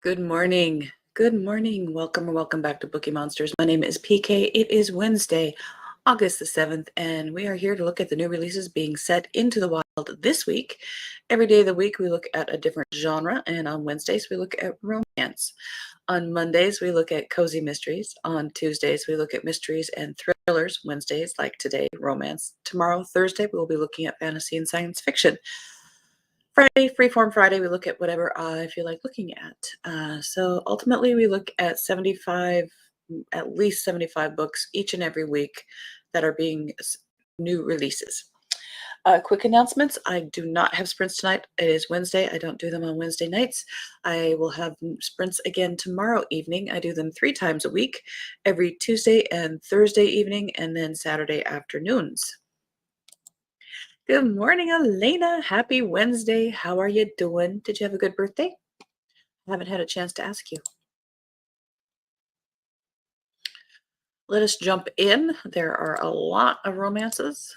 Good morning. Good morning. Welcome or welcome back to Bookeemonsters. My name is PK. It is Wednesday, August the 7th, and we are here to look at the new releases being set into the wild this week. Every day of the week, we look at a different genre, and on Wednesdays, we look at romance. On Mondays, we look at cozy mysteries. On Tuesdays, we look at mysteries and thrillers. Wednesdays, like today, romance. Tomorrow, Thursday, we will be looking at fantasy and science fiction. Friday, Freeform Friday, we look at whatever I feel like looking at. So ultimately, we look at at least 75 books each and every week that are being new releases. Quick announcements. I do not have sprints tonight. It is Wednesday. I don't do them on Wednesday nights. I will have sprints again tomorrow evening. I do them 3 times a week, every Tuesday and Thursday evening, and then Saturday afternoons. Good morning, Elena. Happy Wednesday. How are you doing? Did you have a good birthday? I haven't had a chance to ask you. Let us jump in. There are a lot of romances.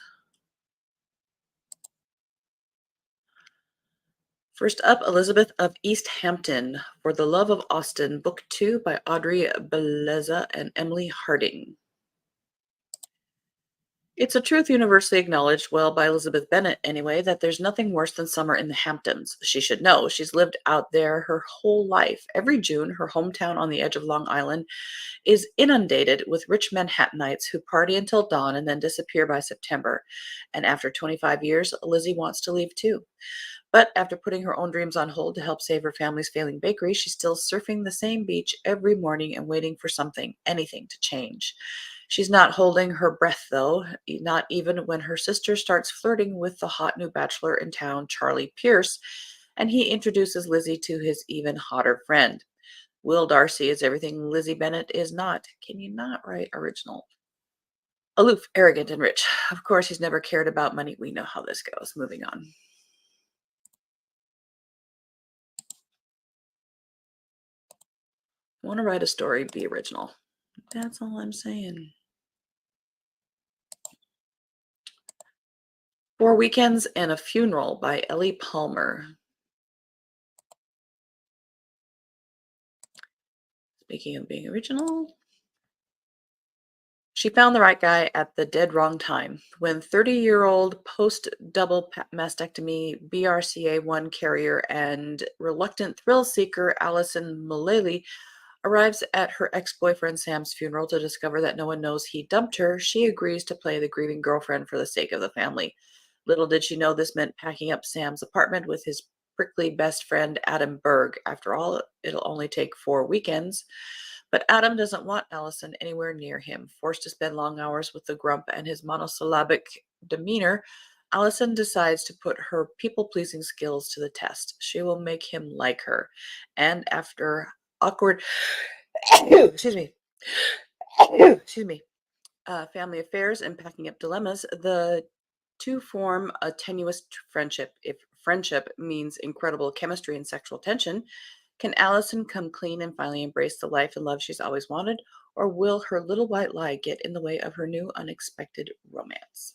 First up, Elizabeth of East Hampton, For the Love of Austin, Book 2 by Audrey Beleza and Emily Harding. It's a truth universally acknowledged, well, by Elizabeth Bennet anyway, that there's nothing worse than summer in the Hamptons. She should know. She's lived out there her whole life. Every June, her hometown on the edge of Long Island is inundated with rich Manhattanites who party until dawn and then disappear by September. And after 25 years, Lizzie wants to leave too. But after putting her own dreams on hold to help save her family's failing bakery, she's still surfing the same beach every morning and waiting for something, anything to change. She's not holding her breath, though, not even when her sister starts flirting with the hot new bachelor in town, Charlie Pierce, and he introduces Lizzie to his even hotter friend. Will Darcy is everything Lizzie Bennet is not. Can you not write original? Aloof, arrogant, and rich. Of course, he's never cared about money. We know how this goes. Moving on. Want to write a story, be original. That's all I'm saying. 4 Weekends and a Funeral by Ellie Palmer. Speaking of being original, she found the right guy at the dead wrong time. When 30-year-old post-double mastectomy BRCA1 carrier and reluctant thrill seeker Allison Mullally arrives at her ex-boyfriend Sam's funeral to discover that no one knows he dumped her, she agrees to play the grieving girlfriend for the sake of the family. Little did she know this meant packing up Sam's apartment with his prickly best friend Adam Berg. After all, it'll only take 4 weekends. But Adam doesn't want Allison anywhere near him. Forced to spend long hours with the grump and his monosyllabic demeanor, Allison decides to put her people-pleasing skills to the test. She will make him like her. And after awkward excuse me family affairs and packing up dilemmas, the two form a tenuous friendship. If friendship means incredible chemistry and sexual tension, can Allison come clean and finally embrace the life and love she's always wanted, or will her little white lie get in the way of her new unexpected romance?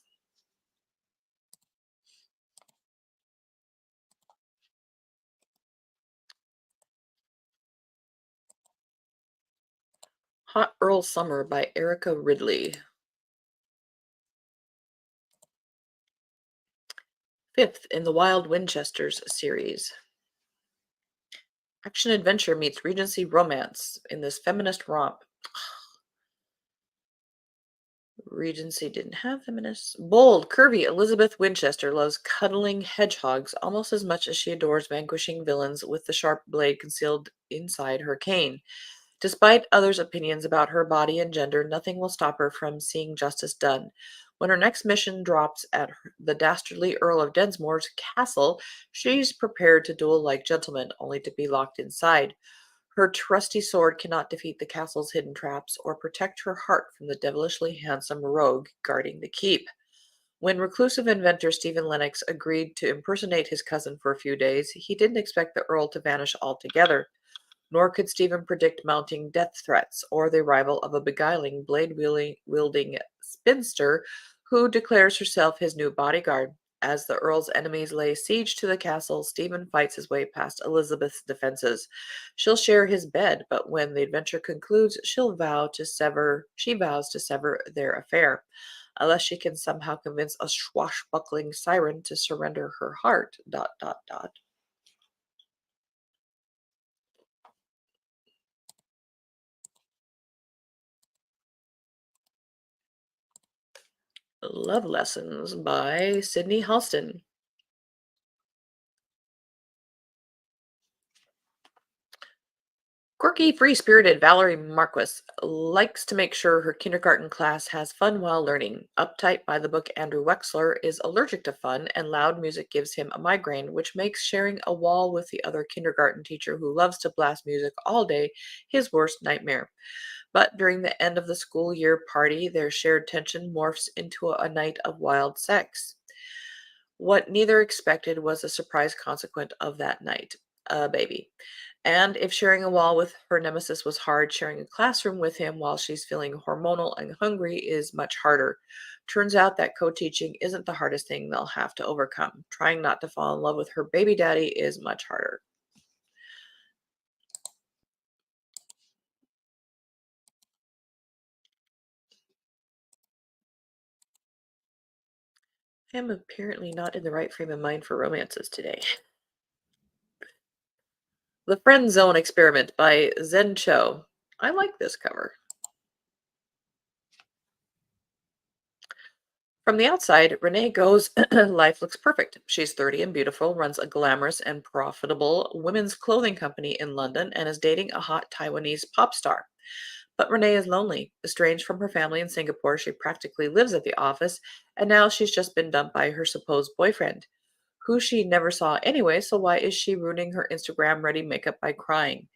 Hot Earl Summer by Erica Ridley. 5th in the Wild Winchesters series. Action adventure meets Regency romance in this feminist romp. Regency didn't have feminists. Bold, curvy Elizabeth Winchester loves cuddling hedgehogs almost as much as she adores vanquishing villains with the sharp blade concealed inside her cane. Despite others' opinions about her body and gender, nothing will stop her from seeing justice done. When her next mission drops at the dastardly Earl of Densmore's castle, she's prepared to duel like gentlemen, only to be locked inside. Her trusty sword cannot defeat the castle's hidden traps or protect her heart from the devilishly handsome rogue guarding the keep. When reclusive inventor Stephen Lennox agreed to impersonate his cousin for a few days, he didn't expect the Earl to vanish altogether. Nor could Stephen predict mounting death threats or the arrival of a beguiling, blade-wielding spinster who declares herself his new bodyguard. As the Earl's enemies lay siege to the castle, Stephen fights his way past Elizabeth's defenses. She'll share his bed, but when the adventure concludes, she vows to sever their affair, unless she can somehow convince a swashbuckling siren to surrender her heart. Dot dot dot. Love Lessons by Sydney Halston. Quirky, free spirited Valerie Marquis likes to make sure her kindergarten class has fun while learning. Uptight by the book Andrew Wexler is allergic to fun, and loud music gives him a migraine, which makes sharing a wall with the other kindergarten teacher who loves to blast music all day his worst nightmare. But during the end of the school year party, their shared tension morphs into a night of wild sex. What neither expected was a surprise consequence of that night, a baby. And if sharing a wall with her nemesis was hard, sharing a classroom with him while she's feeling hormonal and hungry is much harder. Turns out that co teaching isn't the hardest thing they'll have to overcome. Trying not to fall in love with her baby daddy is much harder. I am apparently not in the right frame of mind for romances today. The Friend Zone Experiment by Zen Cho. I like this cover. From the outside, Renee goes, life looks perfect. She's 30 and beautiful, runs a glamorous and profitable women's clothing company in London, and is dating a hot Taiwanese pop star. But Renee is lonely. Estranged from her family in Singapore, she practically lives at the office, and now she's just been dumped by her supposed boyfriend, who she never saw anyway, so why is she ruining her Instagram ready makeup by crying?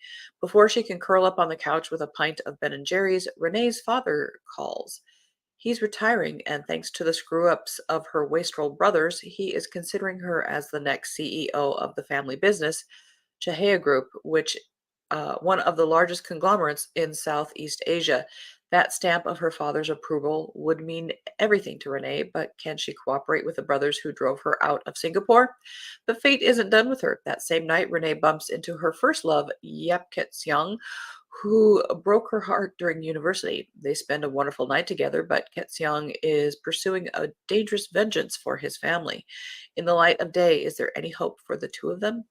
Before she can curl up on the couch with a pint of Ben and Jerry's, Renee's father calls. He's retiring, and thanks to the screw ups of her wastrel brothers, he is considering her as the next CEO of the family business, Chahea Group, which one of the largest conglomerates in Southeast Asia. That stamp of her father's approval would mean everything to Renee, but can she cooperate with the brothers who drove her out of Singapore? But fate isn't done with her. That same night, Renee bumps into her first love, Yep Ketsiong, who broke her heart during university. They spend a wonderful night together, but Ketsiong is pursuing a dangerous vengeance for his family. In the light of day, is there any hope for the two of them?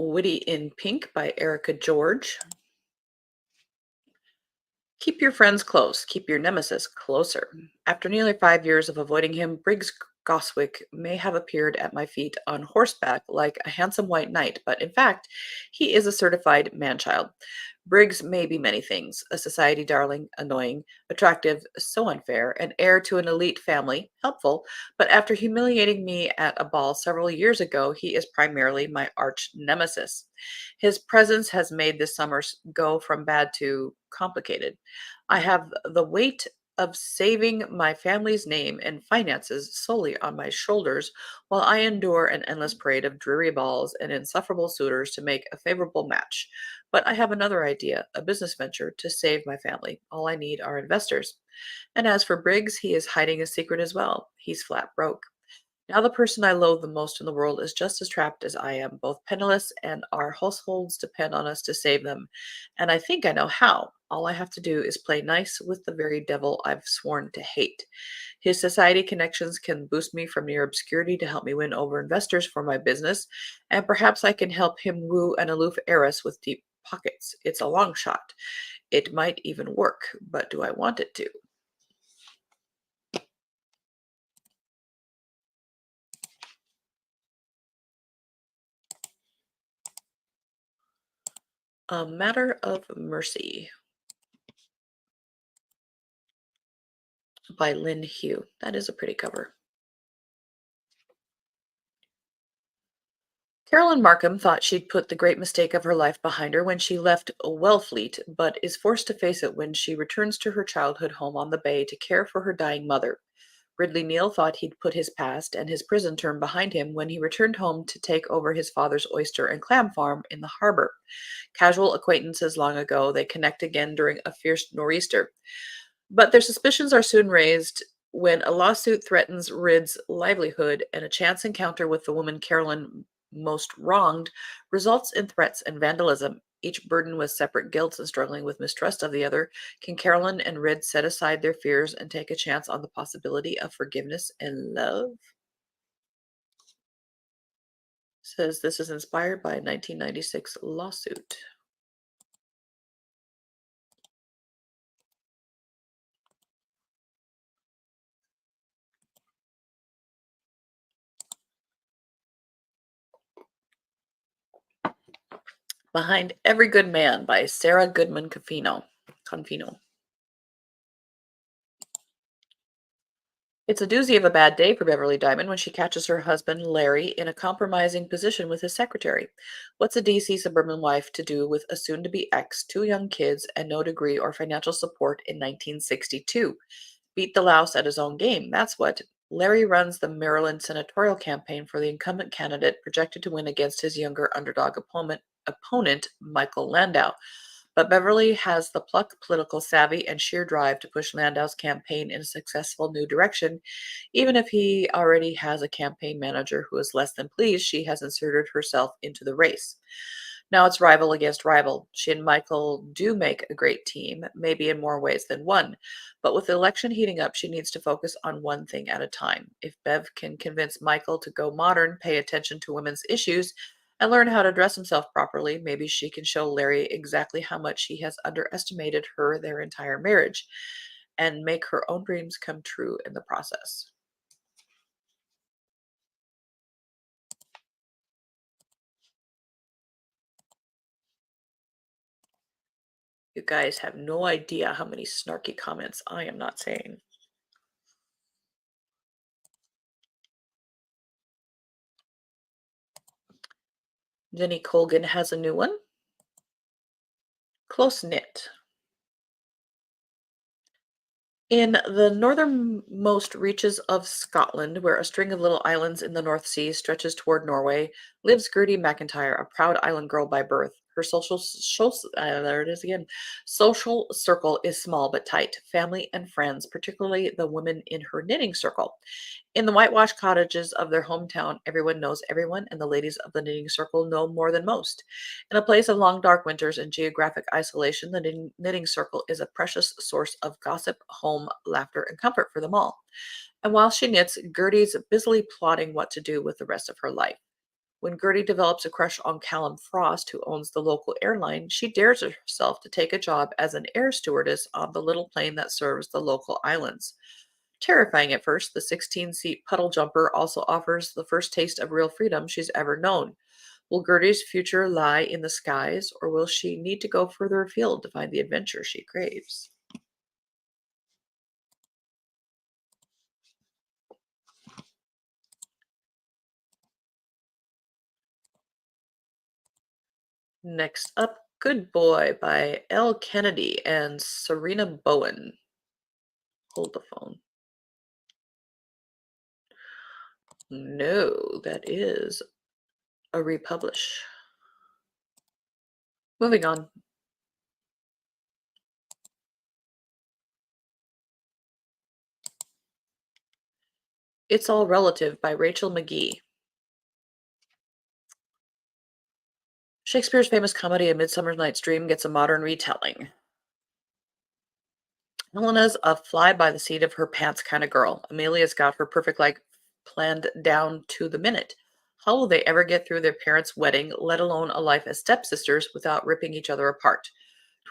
Witty in Pink by Erica George. Keep your friends close, keep your nemesis closer. After nearly 5 years of avoiding him, Briggs Goswick may have appeared at my feet on horseback like a handsome white knight, but in fact, he is a certified man-child. Briggs may be many things: a society darling, annoying, attractive, so unfair, an heir to an elite family, helpful, but after humiliating me at a ball several years ago, he is primarily my arch nemesis. His presence has made this summer go from bad to complicated. I have the weight of saving my family's name and finances solely on my shoulders, while I endure an endless parade of dreary balls and insufferable suitors to make a favorable match. But I have another idea, a business venture to save my family. All I need are investors. And as for Briggs, he is hiding a secret as well. He's flat broke. Now, the person I loathe the most in the world is just as trapped as I am, both penniless, and our households depend on us to save them. And I think I know how. All I have to do is play nice with the very devil I've sworn to hate. His society connections can boost me from near obscurity to help me win over investors for my business, and perhaps I can help him woo an aloof heiress with deep pockets. It's a long shot. It might even work, but do I want it to? A Matter of Mercy by Lynn Hugh. That is a pretty cover. Carolyn Markham thought she'd put the great mistake of her life behind her when she left Wellfleet, but is forced to face it when she returns to her childhood home on the bay to care for her dying mother. Ridley Neal thought he'd put his past and his prison term behind him when he returned home to take over his father's oyster and clam farm in the harbor. Casual acquaintances long ago, they connect again during a fierce nor'easter. But their suspicions are soon raised when a lawsuit threatens Rid's livelihood and a chance encounter with the woman Carolyn most wronged results in threats and vandalism, each burdened with separate guilts and struggling with mistrust of the other. Can Carolyn and Rid set aside their fears and take a chance on the possibility of forgiveness and love? Says this is inspired by a 1996 lawsuit. Behind Every Good Man by Sarah Goodman Confino. It's a doozy of a bad day for Beverly Diamond when she catches her husband, Larry, in a compromising position with his secretary. What's a DC suburban wife to do with a soon to be ex, two young kids, and no degree or financial support in 1962? Beat the louse at his own game, that's what. Larry runs the Maryland senatorial campaign for the incumbent candidate projected to win against his younger underdog opponent Michael Landau. But Beverly has the pluck, political savvy, and sheer drive to push Landau's campaign in a successful new direction, even if he already has a campaign manager who is less than pleased she has inserted herself into the race. Now it's rival against rival. She and Michael do make a great team, maybe in more ways than one. But with the election heating up, she needs to focus on one thing at a time. If Bev can convince Michael to go modern, pay attention to women's issues, and learn how to dress himself properly, maybe she can show Larry exactly how much he has underestimated her their entire marriage and make her own dreams come true in the process. You guys have no idea how many snarky comments I am not saying. Jenny Colgan has a new one. Close knit. In the northernmost reaches of Scotland, where a string of little islands in the North Sea stretches toward Norway, lives Gertie McIntyre, a proud island girl by birth. Her there it is again. Social circle is small but tight. Family and friends, particularly the women in her knitting circle. In the whitewashed cottages of their hometown, everyone knows everyone, and the ladies of the knitting circle know more than most. In a place of long dark winters and geographic isolation, the knitting circle is a precious source of gossip, home, laughter, and comfort for them all. And while she knits, Gertie's busily plotting what to do with the rest of her life. When Gertie develops a crush on Callum Frost, who owns the local airline, she dares herself to take a job as an air stewardess on the little plane that serves the local islands. Terrifying at first, the 16-seat puddle jumper also offers the first taste of real freedom she's ever known. Will Gertie's future lie in the skies, or will she need to go further afield to find the adventure she craves? Next up, Good Boy by L. Kennedy and Serena Bowen. Hold the phone. No, that is a republish. Moving on. It's All Relative by Rachel McGee. Shakespeare's famous comedy A Midsummer Night's Dream gets a modern retelling. Helena's a fly by the seat of her pants kind of girl. Amelia's got her perfect life planned down to the minute. How will they ever get through their parents' wedding, let alone a life as stepsisters, without ripping each other apart?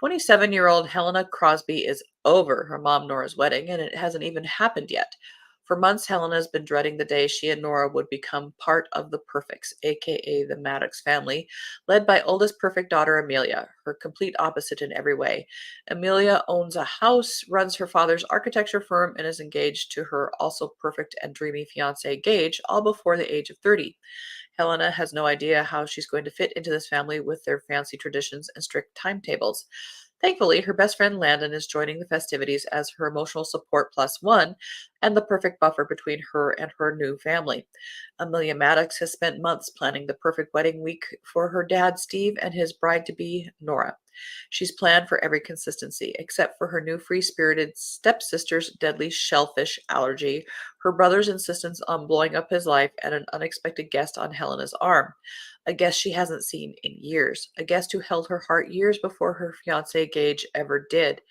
27-year-old Helena Crosby is over her mom Nora's wedding, and it hasn't even happened yet. For months, Helena's been dreading the day she and Nora would become part of the Perfects, aka the Maddox family, led by oldest perfect daughter Amelia, her complete opposite in every way. Amelia owns a house, runs her father's architecture firm, and is engaged to her also perfect and dreamy fiance Gage, all before the age of 30. Helena has no idea how she's going to fit into this family with their fancy traditions and strict timetables. Thankfully, her best friend Landon is joining the festivities as her emotional support plus one, and the perfect buffer between her and her new family. Amelia Maddox has spent months planning the perfect wedding week for her dad, Steve, and his bride to be, Nora. She's planned for every consistency, except for her new free spirited stepsister's deadly shellfish allergy, her brother's insistence on blowing up his life, and an unexpected guest on Helena's arm. A guest she hasn't seen in years, a guest who held her heart years before her fiance Gage ever did,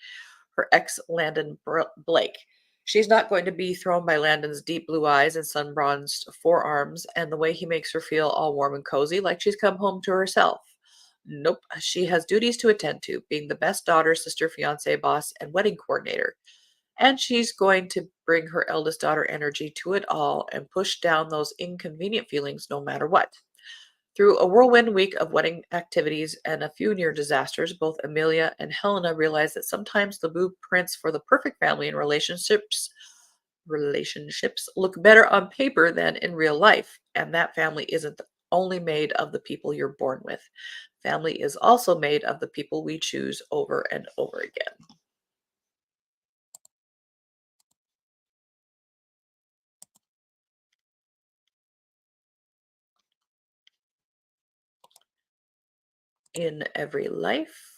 her ex Landon Blake. She's not going to be thrown by Landon's deep blue eyes and sun-bronzed forearms and the way he makes her feel all warm and cozy like she's come home to herself. Nope, she has duties to attend to, being the best daughter, sister, fiance, boss, and wedding coordinator. And she's going to bring her eldest daughter energy to it all and push down those inconvenient feelings no matter what. Through a whirlwind week of wedding activities and a few near disasters, both Amelia and Helena realize that sometimes the blueprints for the perfect family and relationships look better on paper than in real life, and that family isn't only made of the people you're born with. Family is also made of the people we choose over and over again. In Every Life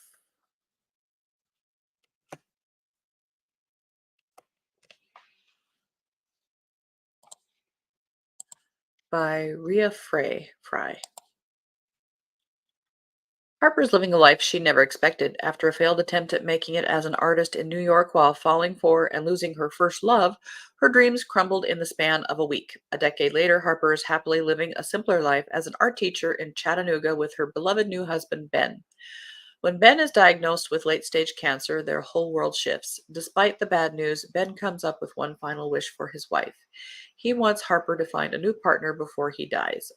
by Rhea Fry. Harper's living a life she never expected. After a failed attempt at making it as an artist in New York while falling for and losing her first love, her dreams crumbled in the span of a week. A decade later, Harper is happily living a simpler life as an art teacher in Chattanooga with her beloved new husband, Ben. When Ben is diagnosed with late stage cancer, their whole world shifts. Despite the bad news, Ben comes up with one final wish for his wife. He wants Harper to find a new partner before he dies.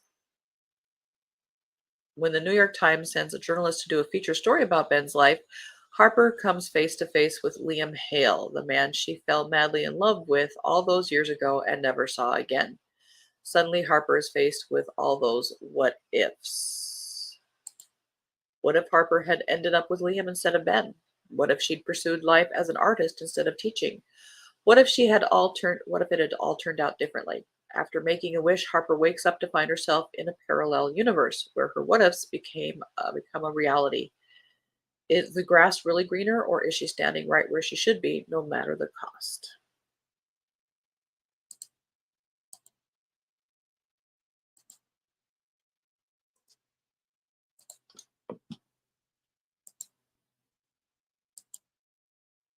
When the New York Times sends a journalist to do a feature story about Ben's life, Harper comes face to face with Liam Hale, the man she fell madly in love with all those years ago and never saw again. Suddenly, Harper is faced with all those what ifs. What if Harper had ended up with Liam instead of Ben? What if she'd pursued life as an artist instead of teaching? What if it had all turned out differently? After making a wish, Harper wakes up to find herself in a parallel universe where her what ifs become a reality. Is the grass really greener, or is she standing right where she should be, no matter the cost?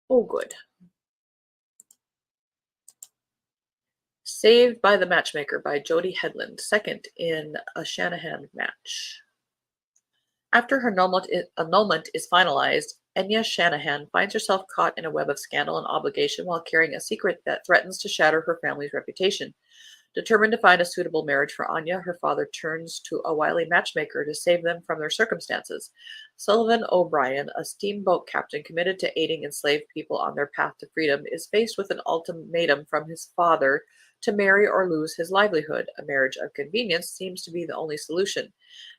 Oh, good. Saved by the Matchmaker by Jody Headland, second in a Shanahan match. After her annulment is finalized, Enya Shanahan finds herself caught in a web of scandal and obligation while carrying a secret that threatens to shatter her family's reputation. Determined to find a suitable marriage for Anya, her father turns to a wily matchmaker to save them from their circumstances. Sullivan O'Brien, a steamboat captain committed to aiding enslaved people on their path to freedom, is faced with an ultimatum from his father to marry or lose his livelihood. A marriage of convenience seems to be the only solution.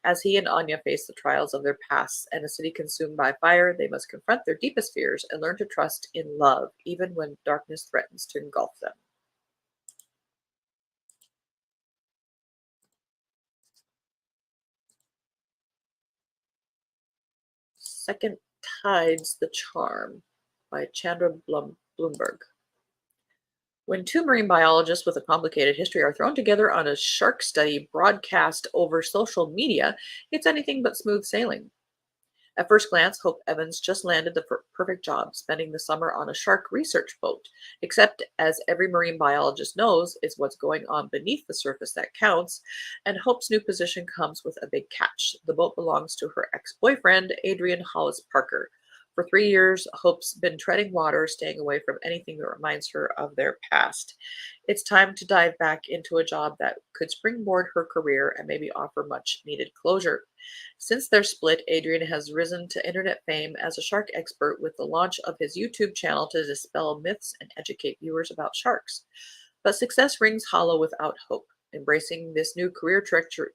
As he and Anya face the trials of their pasts and a city consumed by fire, they must confront their deepest fears and learn to trust in love, even when darkness threatens to engulf them. Second Tides the Charm by Chandra Bloomberg. When two marine biologists with a complicated history are thrown together on a shark study broadcast over social media, it's anything but smooth sailing. At first glance, Hope Evans just landed the perfect job, spending the summer on a shark research boat. Except, as every marine biologist knows, it's what's going on beneath the surface that counts, and Hope's new position comes with a big catch. The boat belongs to her ex-boyfriend, Adrian Hollis Parker. For 3 years, Hope's been treading water, staying away from anything that reminds her of their past. It's time to dive back into a job that could springboard her career and maybe offer much needed closure. Since their split, Adrian has risen to internet fame as a shark expert with the launch of his YouTube channel to dispel myths and educate viewers about sharks. But success rings hollow without hope. Embracing this new career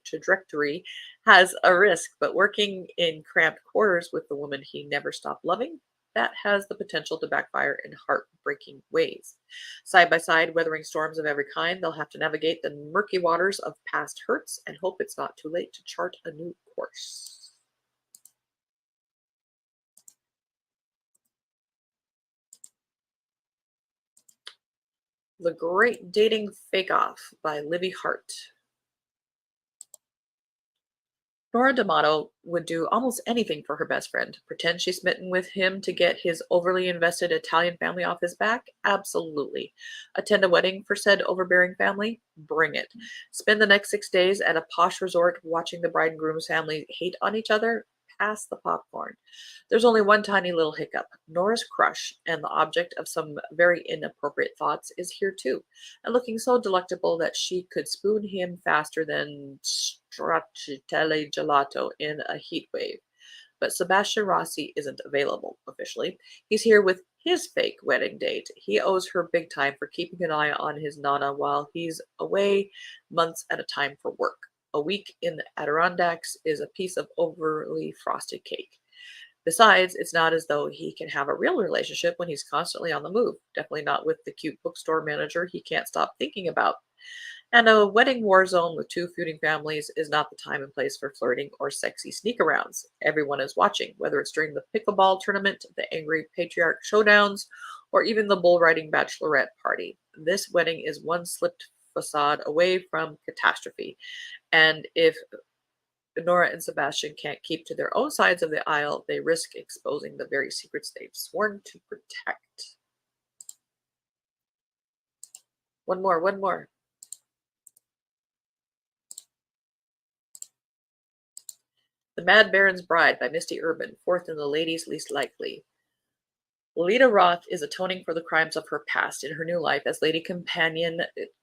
trajectory has a risk, but working in cramped quarters with the woman he never stopped loving, that has the potential to backfire in heartbreaking ways. Side by side, weathering storms of every kind, they'll have to navigate the murky waters of past hurts and hope it's not too late to chart a new course. The Great Dating Fake Off by Livy Hart. Nora D'Amato would do almost anything for her best friend. Pretend she's smitten with him to get his overly invested Italian family off his back? Absolutely. Attend a wedding for said overbearing family? Bring it. Spend the next 6 days at a posh resort watching the bride and groom's family hate on each other? Pass the popcorn. There's only one tiny little hiccup. Nora's crush, and the object of some very inappropriate thoughts, is here too, and looking so delectable that she could spoon him faster than stracciatella gelato in a heat wave. But Sebastian Rossi isn't available officially. He's here with his fake wedding date. He owes her big time for keeping an eye on his Nana while he's away months at a time for work. A week in the Adirondacks is a piece of overly frosted cake. Besides, it's not as though he can have a real relationship when he's constantly on the move. Definitely not with the cute bookstore manager he can't stop thinking about. And a wedding war zone with two feuding families is not the time and place for flirting or sexy sneak-arounds. Everyone is watching, whether it's during the pickleball tournament, the angry patriarch showdowns, or even the bull riding bachelorette party. This wedding is one slipped facade away from catastrophe. And if Nora and Sebastian can't keep to their own sides of the aisle, they risk exposing the very secrets they've sworn to protect. One more, one more. The Mad Baron's Bride by Misty Urban, fourth in the Ladies Least Likely. Lita Roth is atoning for the crimes of her past in her new life as lady companion,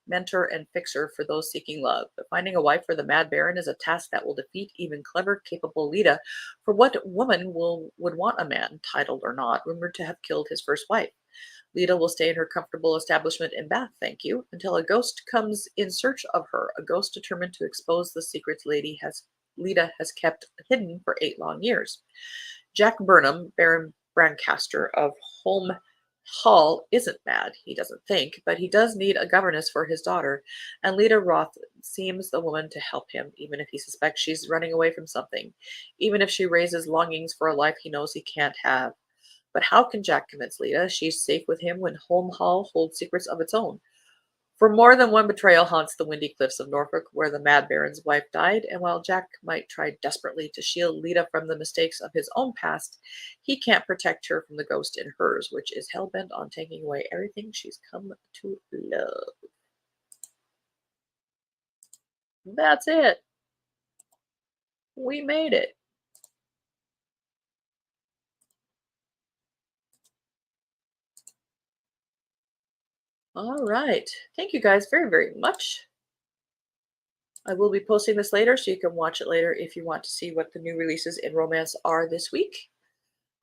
mentor, and fixer for those seeking love. But finding a wife for the Mad Baron is a task that will defeat even clever, capable Lita. For what woman would want a man, titled or not, rumored to have killed his first wife? Lita will stay in her comfortable establishment in Bath, thank you, until a ghost comes in search of her, a ghost determined to expose the secrets Lita has kept hidden for 8 long years. Jack Burnham, Baron Brancaster of Holm Hall, isn't mad, he doesn't think, but he does need a governess for his daughter, and Lita Roth seems the woman to help him, even if he suspects she's running away from something, even if she raises longings for a life he knows he can't have. But how can Jack convince Lita she's safe with him when Holm Hall holds secrets of its own? For more than one betrayal haunts the windy cliffs of Norfolk, where the Mad Baron's wife died, and while Jack might try desperately to shield Lita from the mistakes of his own past, he can't protect her from the ghost in hers, which is hell-bent on taking away everything she's come to love. That's it. We made it. All right. Thank you guys very, very much. I will be posting this later, so you can watch it later if you want to see what the new releases in romance are this week.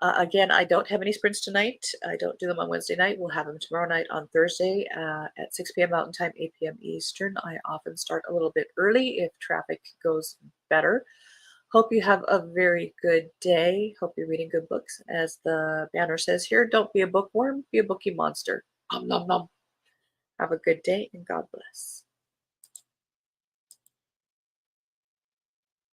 Again, I don't have any sprints tonight. I don't do them on Wednesday night. We'll have them tomorrow night on Thursday at 6 p.m. Mountain Time, 8 p.m. Eastern. I often start a little bit early if traffic goes better. Hope you have a very good day. Hope you're reading good books. As the banner says here, don't be a bookworm, be a bookie monster. Nom nom nom. Have a good day and God bless.